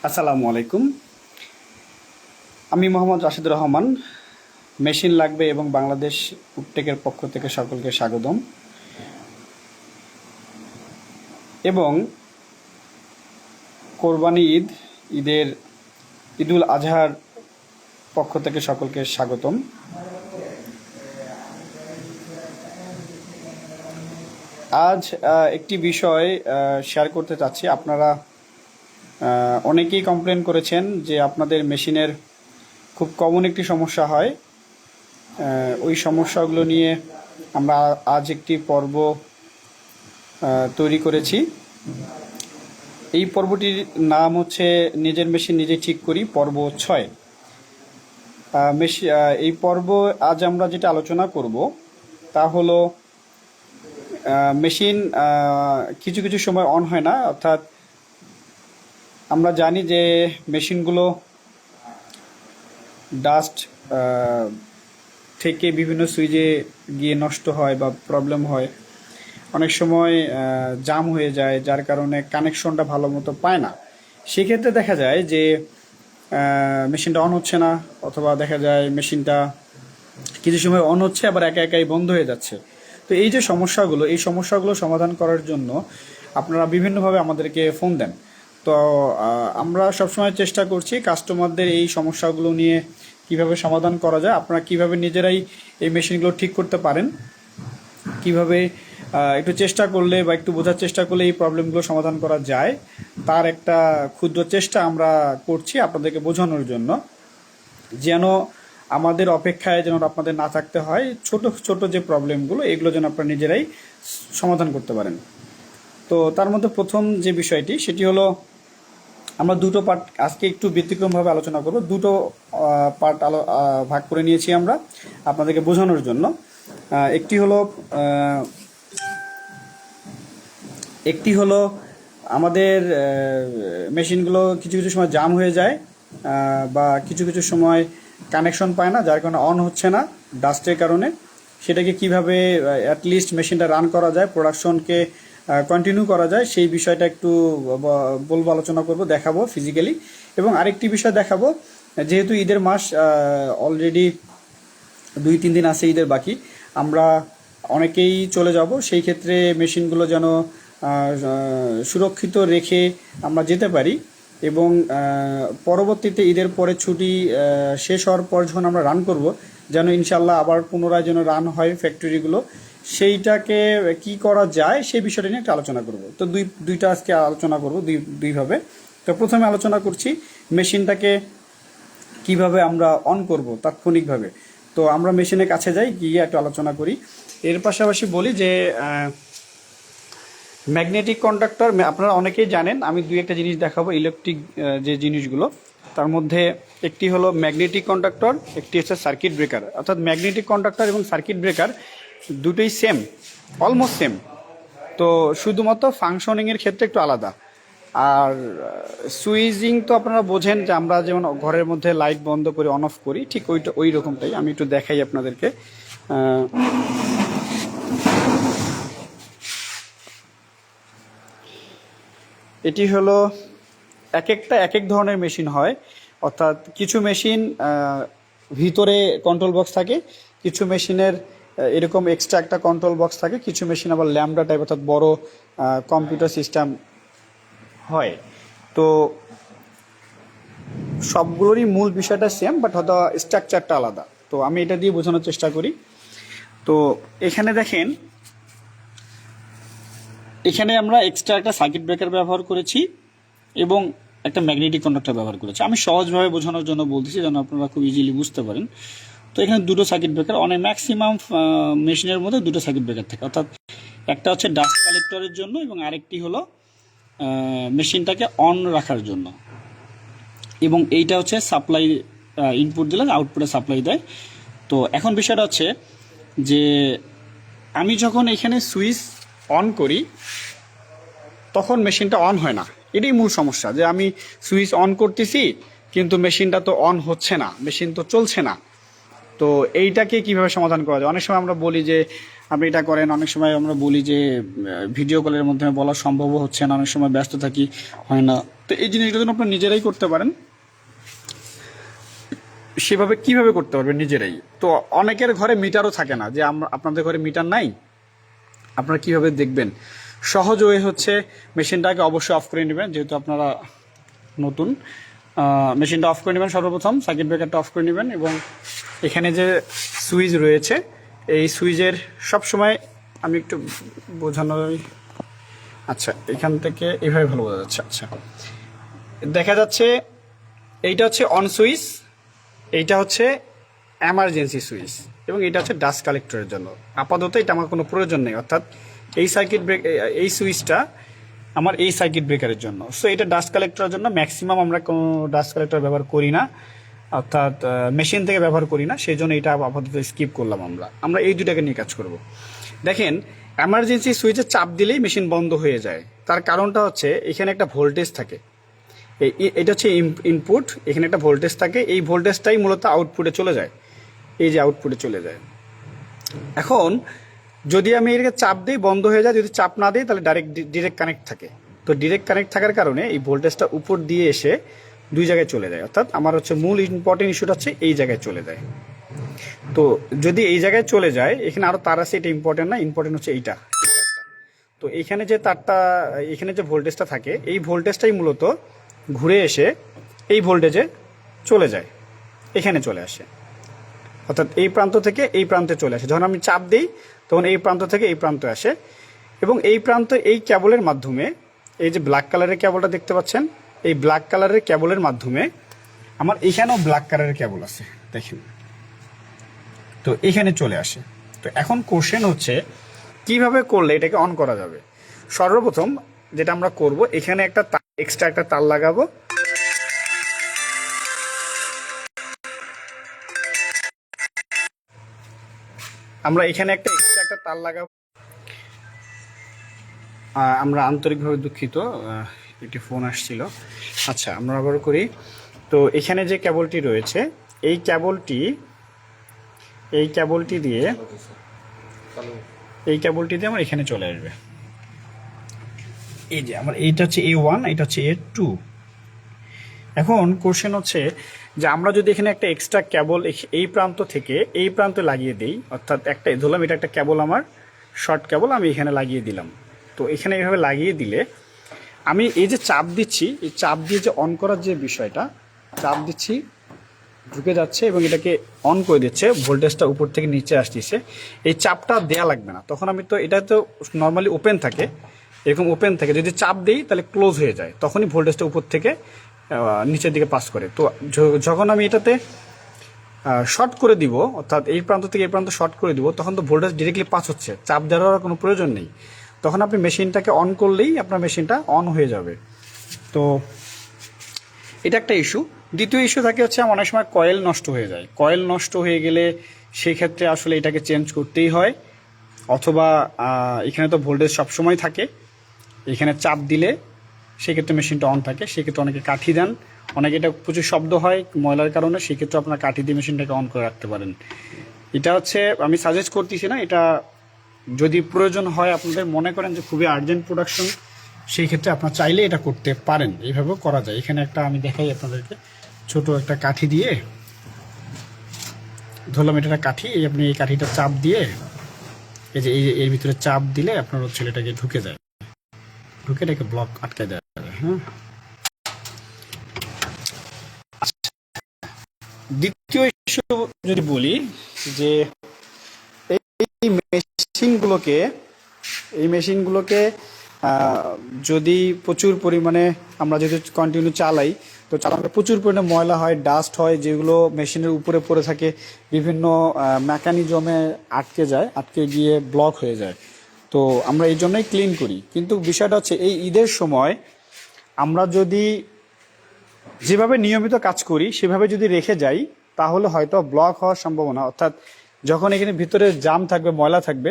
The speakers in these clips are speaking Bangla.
আসসালামু আলাইকুম। আমি মোহাম্মদ রাশিদুর রহমান। মেশিন লাগবে এবং বাংলাদেশ উপটেকের পক্ষ থেকে সকলকে স্বাগতম। এবং কোরবানি ঈদুল আজহার পক্ষ থেকে সকলকে স্বাগতম। আজ একটি বিষয় শেয়ার করতে চাচ্ছি। আপনারা অনেকেই কমপ্লেন করেছেন যে আপনাদের মেশিনের খুব কমন একটি সমস্যা হয়। ওই সমস্যাগুলো নিয়ে আমরা আজ একটি পর্ব তৈরি করেছি। এই পর্বটির নাম হচ্ছে নিজের মেশিন নিজে ঠিক করি পর্ব 6। এই পর্ব আজ আমরা যেটা আলোচনা করব তা হলো মেশিন কিছু কিছু সময় অন হয় না। অর্থাৎ আমরা জানি যে মেশিনগুলো ডাস্ট থেকে বিভিন্ন সুইচে গিয়ে নষ্ট হয় বা প্রবলেম হয়। অনেক সময় জাম হয়ে যায়, যার কারণে কানেকশনটা ভালো মতো পায় না। সেক্ষেত্রে দেখা যায় যে মেশিনটা অন হচ্ছে না, অথবা দেখা যায় মেশিনটা কিছু সময় অন হচ্ছে আবার একা একাই বন্ধ হয়ে যাচ্ছে। তো এই যে এই সমস্যাগুলো সমাধান করার জন্য আপনারা বিভিন্নভাবে আমাদেরকে ফোন দেন। তো আমরা সবসময় চেষ্টা করছি কাস্টমারদের এই সমস্যাগুলো নিয়ে কিভাবে সমাধান করা যায়, আপনারা কিভাবে নিজেরাই এই মেশিনগুলো ঠিক করতে পারেন, কিভাবে একটু চেষ্টা করলে বা একটু বোঝার চেষ্টা করলে এই প্রবলেমগুলো সমাধান করা যায়, তার একটা ক্ষুদ্র চেষ্টা আমরা করছি আপনাদেরকে বোঝানোর জন্য, যেন আমাদের অপেক্ষায় যেন আপনাদের না থাকতে হয়। ছোট ছোট যে প্রবলেমগুলো এগুলো যেন আপনারা নিজেরাই সমাধান করতে পারেন। তো তার মধ্যে প্রথম যে বিষয়টি সেটি হলো, আমরা দুটো পার্ট আজকে একটু ব্যতিক্রমভাবে আলোচনা করব। দুটো পার্ট ভাগ করে নিয়েছি আমরা আপনাদেরকে বোঝানোর জন্য। একটি হলো আমাদের মেশিনগুলো কিছু কিছু সময় জাম হয়ে যায় বা কিছু কিছু সময় কানেকশন পায় না, যার কারণে অন হচ্ছে না ডাস্টের কারণে। সেটাকে কিভাবে অ্যাটলিস্ট মেশিনটা রান করা যায়, প্রোডাকশনকে কন্টিনিউ করা যায়, সেই বিষয়টা একটু বলবো, আলোচনা করব, দেখাবো ফিজিক্যালি। এবং আরেকটি বিষয় দেখাবো, যেহেতু ঈদের মাস অলরেডি 2-3 দিন আছে ঈদের বাকি, আমরা অনেকেই চলে যাব। সেই ক্ষেত্রে মেশিনগুলো যেন সুরক্ষিত রেখে আমরা যেতে পারি এবং পরবর্তীতে ঈদের পরে ছুটি শেষ হওয়ার পর যখন আমরা রান করব, যেন ইনশাল্লাহ আবার পুনরায় যেন রান হয় ফ্যাক্টরিগুলো, সেইটাকে কি করা যায় সেই বিষয়টা নিয়ে একটা আলোচনা করব। তো দুইটা আজকে আলোচনা করব দুইভাবে। তো প্রথমে আলোচনা করছি মেশিনটাকে কিভাবে আমরা অন করব তাৎক্ষণিকভাবে। তো আমরা মেশিনের কাছে যাই, গিয়ে একটু আলোচনা করি। এর পাশাপাশি বলি যে ম্যাগনেটিক কন্ডাক্টর আপনারা অনেকেই জানেন। আমি একটা জিনিস দেখাবো, ইলেকট্রিক যে জিনিসগুলো, তার মধ্যে একটি হলো ম্যাগনেটিক কন্ডাক্টর, একটি হচ্ছে সার্কিট ব্রেকার। অর্থাৎ ম্যাগনেটিক কন্ডাক্টর এবং সার্কিট ব্রেকার দুটোই সেম, অলমোস্ট সেম। তো শুধুমাত্র ফাংশনিংয়ের ক্ষেত্রে একটু আলাদা। আর সুইচিং তো আপনারা বোঝেন যে আমরা যেমন ঘরের মধ্যে লাইট বন্ধ করে অন অফ করি, ঠিক ওই রকমটাই। আমি একটু দেখাই আপনাদেরকে। এটি হলো এক এক ধরনের মেশিন হয়। অর্থাৎ কিছু মেশিন ভিতরে কন্ট্রোল বক্স থাকে, কিছু মেশিনের এরকম এক্সট্রা একটা কন্ট্রোল বক্স থাকে, কিছু মেশিন আবার ল্যাম্বডা টাইপ, অর্থাৎ বড় কম্পিউটার সিস্টেম হয়। তো সবগুলোরই মূল বিষয়টা সেম, বাট হয়তো স্ট্রাকচারটা আলাদা। তো আমি এটা দিয়ে বোঝানোর চেষ্টা করি। তো এখানে দেখেন, এখানে আমরা এক্সট্রা একটা সার্কিট ব্রেকার ব্যবহার করেছি এবং একটা ম্যাগনেটিক কন্ডাক্টর ব্যবহার করেছি। আমি সহজভাবে বোঝানোর জন্য বলতেছি, যেন আপনারা খুব ইজিলি বুঝতে পারেন। তো এখানে দুটো সার্কিট ব্রেকার, অনেক ম্যাক্সিমাম মেশিনের মধ্যে দুটো সার্কিট ব্রেকার থাকে। অর্থাৎ একটা হচ্ছে ডাস্ট কালেক্টরের জন্য এবং আরেকটি হলো মেশিনটাকে অন রাখার জন্য। এবং এইটা হচ্ছে সাপ্লাই, ইনপুট দিলে আউটপুটে সাপ্লাই দেয়। তো এখন বিষয়টা হচ্ছে যে আমি যখন এখানে সুইচ অন করি তখন মেশিনটা অন হয় না। এটাই মূল সমস্যা, যে আমি সুইচ অন করতেছি কিন্তু মেশিনটা তো অন হচ্ছে না, মেশিন তো চলছে না। তো এইটাকে কিভাবে সমাধান করা যায়? অনেক সময় আমরা বলি যে আপনি এটা করেন, অনেক সময় আমরা বলি যে ভিডিও কলের মাধ্যমে বলা সম্ভবও হচ্ছে না, অনেক সময় ব্যস্ত থাকি, হয় না। তো তো এই জিনিসগুলো যেন আপনারা নিজেরাই করতে পারেন, সেভাবে কিভাবে করতে পারবেন নিজেরাই। তো অনেকের ঘরে মিটারও থাকে না, যে আপনাদের ঘরে মিটার নাই, আপনারা কিভাবে দেখবেন? সহজ ওয়ে হচ্ছে মেশিনটাকে অবশ্যই অফ করে নেবেন, যেহেতু আপনারা নতুন। মেশিনটা অফ করে নেবেন, সর্বপ্রথম সার্কিট ব্রেকারটা অফ করে নেবেন, এবং এখানে যে সুইচ রয়েছে এই সুইচের সবসময় আমি একটু বোঝানোর, আচ্ছা এখান থেকে এভাবে ভালো বোঝা যাচ্ছে। আচ্ছা দেখা যাচ্ছে এইটা হচ্ছে অন সুইচ, এইটা হচ্ছে এমার্জেন্সি সুইচ, এবং এটা হচ্ছে ডাস্ট কালেক্টরের জন্য। আপাতত এটা আমার কোনো প্রয়োজন নেই, অর্থাৎ এই সার্কিট ব্রেক, এই সুইচটা আমার এই সার্কিট ব্রেকারের জন্য। সো এটা ডাস্ট কালেক্টরের জন্য, ম্যাক্সিমাম আমরা কোনো ডাস্ট কালেক্টর ব্যবহার করি না, অর্থাৎ মেশিন থেকে ব্যবহার করি না, সেই জন্য এটা আপাতত স্কিপ করলাম। আমরা এই দুটাকে নিয়ে কাজ করব। দেখেন, এমার্জেন্সি সুইচে চাপ দিলেই মেশিন বন্ধ হয়ে যায়। তার কারণটা হচ্ছে এখানে একটা ভোল্টেজ থাকে, এটা হচ্ছে ইনপুট, এখানে একটা ভোল্টেজ থাকে, এই ভোল্টেজটাই মূলত আউটপুটে চলে যায়, এই যে আউটপুটে চলে যায়। এখন যদি আমি এটাকে চাপ দিই বন্ধ হয়ে যায়, যদি চাপ না দিই তাহলে ডিরেক্ট কানেক্ট থাকে। তো ডিরেক্ট কানেক্ট থাকার কারণে এই ভোল্টেজটা উপর দিয়ে এসে দুই জায়গায় চলে যায়, অর্থাৎ আমার হচ্ছে মূল ইম্পর্টেন্ট ইস্যুটা হচ্ছে এই জায়গায় চলে যায়। তো যদি এই জায়গায় চলে যায়, এখানে আরও তার আছে, এটা ইম্পর্টেন্ট না, ইম্পর্টেন্ট হচ্ছে এইটা। তো এখানে যে তারটা, এখানে যে ভোল্টেজটা থাকে, এই ভোল্টেজটাই মূলত ঘুরে এসে এই ভোল্টেজে চলে যায়, এখানে চলে আসে, অর্থাৎ এই প্রান্ত থেকে এই প্রান্তে চলে আসে। যখন আমি চাপ দিই তখন এই প্রান্ত থেকে এই প্রান্তে আসে, এবং এই প্রান্ত এই কেবলের মাধ্যমে, এই যে ব্ল্যাক কালারের কেবলটা দেখতে পাচ্ছেন, এই ব্ল্যাক কালারের কেবলের মাধ্যমে, আমার এখানেও ব্ল্যাক কালারের কেবল আছে দেখেন, তো এখানে চলে আসে। তো এখন কোশ্চেন হচ্ছে কিভাবে করলে এটাকে অন করা যাবে। সর্বপ্রথম যেটা আমরা করব, এখানে একটা এক্সট্রা একটা তার লাগাবো, আমরা এখানে একটা এক্সট্রা একটা তার লাগাবো। আমরা আন্তরিকভাবে দুঃখিত, একটি ফোন আসছিল। আচ্ছা আমরা আবার করি। তো এখানে যে কেবলটি রয়েছে, এই কেবলটি দিয়ে আমার এখানে চলে আসবে। এই যে আমার এইটা হচ্ছে A1, এটা হচ্ছে A2। এখন কোশ্চেন হচ্ছে যে আমরা যদি এখানে একটা এক্সট্রা কেবল এই প্রান্ত থেকে এই প্রান্তে লাগিয়ে দিই, অর্থাৎ একটা ধরলাম এটা একটা কেবল, আমার শর্ট কেবল আমি এখানে লাগিয়ে দিলাম। তো এখানে এইভাবে লাগিয়ে দিলে আমি এই যে চাপ দিচ্ছি, এই চাপ দিয়ে যে অন করার যে বিষয়টা, চাপ দিচ্ছি ঢুকে যাচ্ছে এবং এটাকে অন করে দিচ্ছে, ভোল্টেজটা উপর থেকে নিচে আসতেছে, এই চাপটা দেয়া লাগবে না। তখন আমি তো, এটা তো নর্মালি ওপেন থাকে, এরকম ওপেন থাকে, যদি চাপ দিই তাহলে ক্লোজ হয়ে যায়, তখনই ভোল্টেজটা উপর থেকে নিচের দিকে পাস করে। তো যখন আমি এটাতে শর্ট করে দিব, অর্থাৎ এই প্রান্ত থেকে এই প্রান্ত শর্ট করে দিব, তখন তো ভোল্টেজ ডিরেক্টলি পাস হচ্ছে, চাপ দেওয়ার কোনো প্রয়োজন নেই। তখন আপনি মেশিনটাকে অন করলেই আপনার মেশিনটা অন হয়ে যাবে। তো এটা একটা ইস্যু। দ্বিতীয় ইস্যু থাকে হচ্ছে অনেক সময় কয়েল নষ্ট হয়ে যায়। কয়েল নষ্ট হয়ে গেলে সেই ক্ষেত্রে আসলে এটাকে চেঞ্জ করতেই হয়, অথবা এখানে তো ভোল্টেজ সবসময় থাকে, এখানে চাপ দিলে সেক্ষেত্রে মেশিনটা অন থাকে, সেক্ষেত্রে অনেকে কাঠি দেন, অনেকে এটা প্রচুর শব্দ হয় ময়লার কারণে, সেক্ষেত্রে আপনার কাঠি দিয়ে মেশিনটাকে অন করে রাখতে পারেন। এটা হচ্ছে আমি সাজেস্ট করতেছি না, এটা যদি প্রয়োজন হয়, আপনাদের মনে করেন যে খুবই আর্জেন্ট প্রোডাকশন, সেই ক্ষেত্রে আপনার চাইলে এটা করতে পারেন, এইভাবেও করা যায়। এখানে একটা আমি দেখাই আপনাদেরকে, ছোট একটা কাঠি দিয়ে ধরলাম, এটা একটা কাঠি, আপনি এই কাঠিটা চাপ দিয়ে, এই যে এর ভিতরে চাপ দিলে আপনার হচ্ছে এটাকে ঢুকে যায়, ঢুকে এটাকে ব্লক আটকে দেওয়া যাবে। হ্যাঁ, দ্বিতীয় ইস্যু যদি বলি, যে এই মেশিনগুলোকে যদি প্রচুর পরিমাণে আমরা যদি কন্টিনিউ চালাই, তো চালানোর প্রচুর পরিমাণে ময়লা হয়, ডাস্ট হয়, যেগুলো মেশিনের উপরে পড়ে থাকে, বিভিন্ন মেকানিজমে আটকে যায়, আটকে গিয়ে ব্লক হয়ে যায়। তো আমরা এই জন্যই ক্লিন করি। কিন্তু বিষয়টা হচ্ছে এই ঈদের সময় আমরা যদি যেভাবে নিয়মিত কাজ করি সেভাবে যদি রেখে যাই, তাহলে হয়তো ব্লক হওয়ার সম্ভাবনা, অর্থাৎ যখন এখানে ভিতরে জাম থাকবে, ময়লা থাকবে,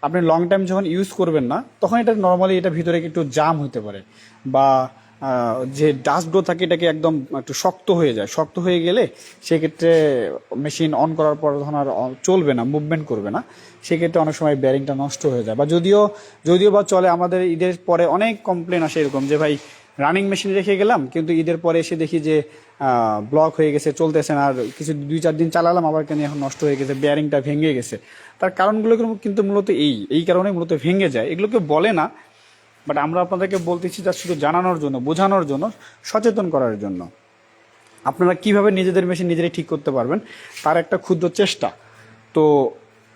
আপনি লং টাইম যখন ইউজ করবেন না, তখন এটা নর্মালি এটা ভিতরে একটু জাম হতে পারে, বা যে ডাস্টগুলো থাকে এটাকে একদম একটু শক্ত হয়ে যায়। শক্ত হয়ে গেলে সেক্ষেত্রে মেশিন অন করার পর তখন আর চলবে না, মুভমেন্ট করবে না, সেক্ষেত্রে অনেক সময় ব্যারিংটা নষ্ট হয়ে যায়। বা যদিও বা চলে, আমাদের ঈদের পরে অনেক কমপ্লেন আসে এরকম, যে ভাই রানিং মেশিন রেখে গেলাম, কিন্তু ঈদের পরে এসে দেখি যে ব্লক হয়ে গেছে, চলতেছে না, আর কিছু 2-4 দিন চালালাম আবার কেন এখন নষ্ট হয়ে গেছে, বেয়ারিংটা ভেঙে গেছে। তার কারণগুলো কিন্তু মূলত এই কারণে মূলত ভেঙে যায়, এগুলোকে বলে না, বাট আমরা আপনাদেরকে বলতেছি যা শুধু জানানোর জন্য, বোঝানোর জন্য, সচেতন করার জন্য। আপনারা কিভাবে নিজেদের মেশিন নিজেরাই ঠিক করতে পারবেন তার একটা ক্ষুদ্র চেষ্টা। তো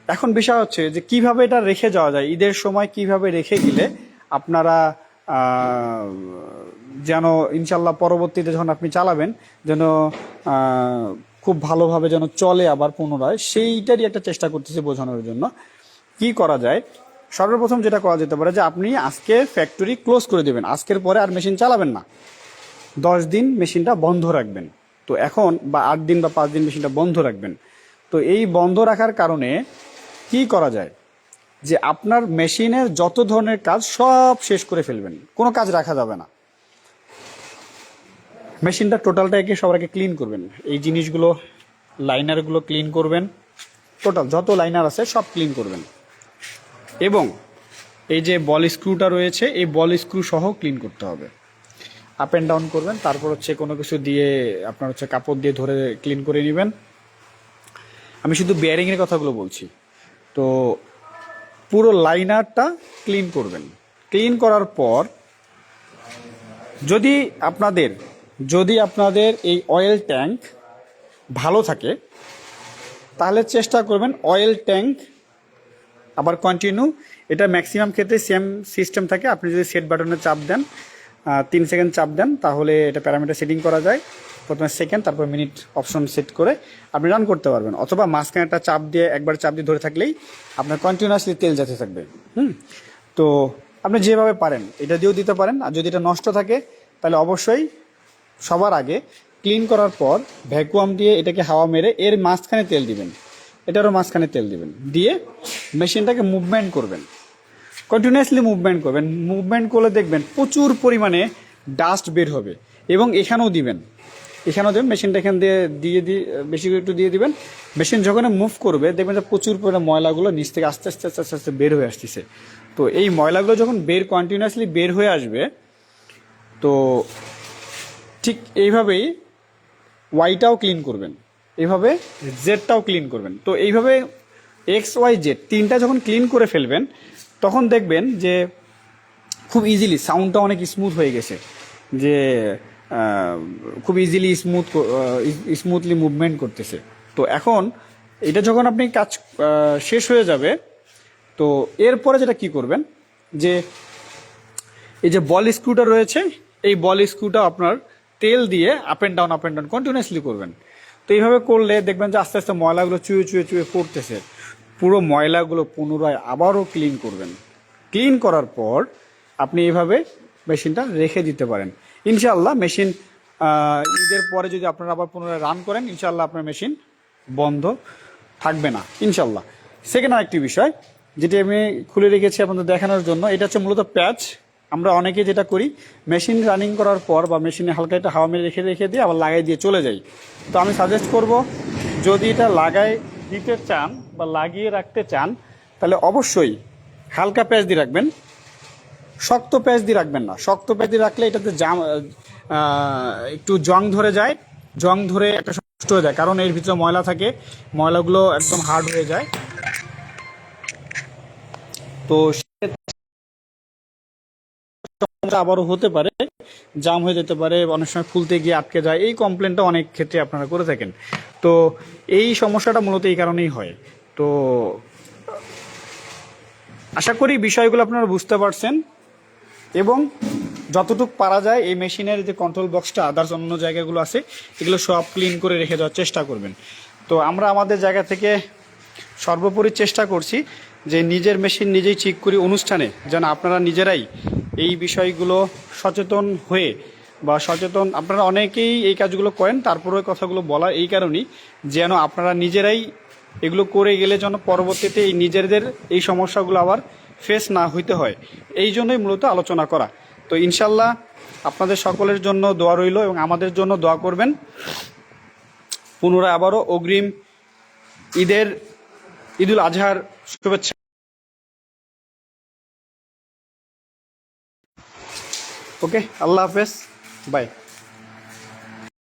এখন বিষয় হচ্ছে যে কিভাবে এটা রেখে যাওয়া যায়, ঈদের সময় কিভাবে রেখে গেলে আপনারা যেন ইনশাল্লাহ পরবর্তীতে যখন আপনি চালাবেন যেন খুব ভালোভাবে যেন চলে আবার পুনরায়, সেইটারই একটা চেষ্টা করতেছি বোঝানোর জন্য। কি করা যায়, সর্বপ্রথম যেটা করা যেতে পারে যে আপনি আজকে ফ্যাক্টরি ক্লোজ করে দেবেন, আজকের পরে আর মেশিন চালাবেন না, 10 দিন মেশিনটা বন্ধ রাখবেন। তো এখন বা 8 দিন বা 5 দিন মেশিনটা বন্ধ রাখবেন। তো এই বন্ধ রাখার কারণে কি করা যায় যে আপনার মেশিনের যত ধরনের কাজ সব শেষ করে ফেলবেন, কোনো কাজ রাখা যাবে না। মেশিনটা টোটালটাকে সবার আগে ক্লিন করবেন, এই জিনিসগুলো লাইনারগুলো ক্লিন করবেন, টোটাল যত লাইনার আছে সব ক্লিন করবেন, এবং এই যে বল স্ক্রুটা রয়েছে এই বল স্ক্রু সহ ক্লিন করতে হবে। আপ অ্যান্ড ডাউন করবেন, তারপর হচ্ছে কোনো কিছু দিয়ে আপনার হচ্ছে কাপড় দিয়ে ধরে ক্লিন করে নেবেন। আমি শুধু বেয়ারিংয়ের কথাগুলো বলছি। তো পুরো লাইনারটা ক্লিন করবেন। ক্লিন করার পর যদি আপনাদের এই অয়েল ট্যাঙ্ক ভালো থাকে তাহলে চেষ্টা করবেন অয়েল ট্যাঙ্ক আবার কন্টিনিউ, এটা ম্যাক্সিমাম ক্ষেত্রে সেম সিস্টেম থাকে। আপনি যদি সেট বাটনে চাপ দেন, 3 সেকেন্ড চাপ দেন, তাহলে এটা প্যারামিটার সেটিং করা যায়। প্রথমে সেকেন্ড তারপর মিনিট অপশন সেট করে আপনি রান করতে পারবেন, অথবা মাঝখানে একটা একবার চাপ দিয়ে ধরে থাকলেই আপনার কন্টিনিউয়াসলি তেল যেতে থাকবে। তো আপনি যেভাবে পারেন এটা দিয়েও দিতে পারেন। আর যদি এটা নষ্ট থাকে তাহলে অবশ্যই সবার আগে ক্লিন করার পর ভ্যাকুয়াম দিয়ে এটাকে হাওয়া মেরে এর মাঝখানে তেল দিবেন, এটারও মাঝখানে তেল দিবেন, দিয়ে মেশিনটাকে মুভমেন্ট করবেন, কন্টিনিউয়াসলি মুভমেন্ট করবেন। মুভমেন্ট করলে দেখবেন প্রচুর পরিমাণে ডাস্ট বের হবে, এবং এখানেও দিবেন, মেশিনটা এখান দিয়ে বেশি করে একটু দিয়ে দিবেন। মেশিন যখন মুভ করবে দেখবেন যে প্রচুর পরিমাণে ময়লাগুলো নিচ থেকে আস্তে আস্তে আস্তে আস্তে আস্তে বের হয়ে আসতেছে। তো এই ময়লাগুলো যখন কন্টিনিউয়াসলি বের হয়ে আসবে, তো ঠিক এইভাবেই ওয়াইটাও ক্লিন করবেন, এইভাবে জেডটাও ক্লিন করবেন। তো এইভাবে XYZ তিনটা যখন ক্লিন করে ফেলবেন তখন দেখবেন যে খুব ইজিলি সাউন্ডটা অনেক স্মুথ হয়ে গেছে, যে খুব ইজিলি স্মুথলি মুভমেন্ট করতেছে। তো এখন এটা যখন আপনি কাজ শেষ হয়ে যাবে, তো এরপরে যেটা কি করবেন যে এই যে বল স্ক্রুটা রয়েছে এই বল স্ক্রুটা আপনার তেল দিয়ে আপ অ্যান্ড ডাউন কন্টিনিউয়াসলি করবেন। তো এইভাবে করলে দেখবেন যে আস্তে আস্তে ময়লাগুলো চুয়ে পড়তেছে। পুরো ময়লাগুলো পুনরায় আবারও ক্লিন করবেন। ক্লিন করার পর আপনি এইভাবে মেশিনটা রেখে দিতে পারেন। ইনশাআল্লাহ মেশিন ঈদের পরে যদি আপনারা আবার পুনরায় রান করেন, ইনশাআল্লাহ আপনার মেশিন বন্ধ থাকবে না ইনশাআল্লাহ। সেকেন্ড আরেকটি বিষয় যেটি আমি খুলে রেখেছি আপনাদের দেখানোর জন্য, এটা হচ্ছে মূলত প্যাচ। আমরা অনেকে যেটা করি, মেশিন রানিং করার পর বা মেশিনে হালকা একটা হাওয়া মেরে রেখে দিয়ে আবার লাগাই দিয়ে চলে যাই। তো আমি সাজেস্ট করব, যদি এটা দিতে চান বা লাগিয়ে রাখতে চান তাহলে অবশ্যই হালকা প্যাচ দিয়ে রাখবেন, শক্ত প্যাচ দিয়ে রাখবেন না। শক্ত প্যাচ দিয়ে রাখলে এটাতে একটু জং ধরে যায়, জং ধরে একটা নষ্ট হয়ে যায়, কারণ এর ভিতরে ময়লা থাকে, ময়লাগুলো একদম হার্ড হয়ে যায়। তো আবারও হতে পারে, জাম হয়ে যেতে পারে, অনেক সময় খুলতে গিয়ে আটকে যায়, এই কমপ্লেনটা অনেক ক্ষেত্রে আপনারা করে থাকেন। তো এই সমস্যাটা মূলত এই কারণেই হয়। তো আশা করি বিষয়গুলো আপনারা বুঝতে পারছেন, এবং যতটুকু পারা যায় এই মেশিনের যে কন্ট্রোল বক্সটা আদার্স অন্য জায়গাগুলো আছে এগুলো সব ক্লিন করে রেখে দেওয়ার চেষ্টা করবেন। তো আমরা আমাদের জায়গা থেকে সর্বোপরি চেষ্টা করছি যে নিজের মেশিন নিজেই ঠিক করি অনুষ্ঠানে যেন আপনারা নিজেরাই এই বিষয়গুলো সচেতন হয়ে বা আপনারা অনেকেই এই কাজগুলো করেন, তারপরে ওই কথাগুলো বলা এই কারণেই যেন আপনারা নিজেরাই এগুলো করে গেলে যেন পরবর্তীতে এই নিজেদের এই সমস্যাগুলো আবার ফেস না হইতে হয়, এই জন্যই মূলত আলোচনা করা। তো ইনশাল্লাহ আপনাদের সকলের জন্য দোয়া রইল এবং আমাদের জন্য দোয়া করবেন। পুনরায় আবারও অগ্রিম ঈদুল আজহার শুভেচ্ছা। ওকে, আল্লাহ হাফেজ, বাই।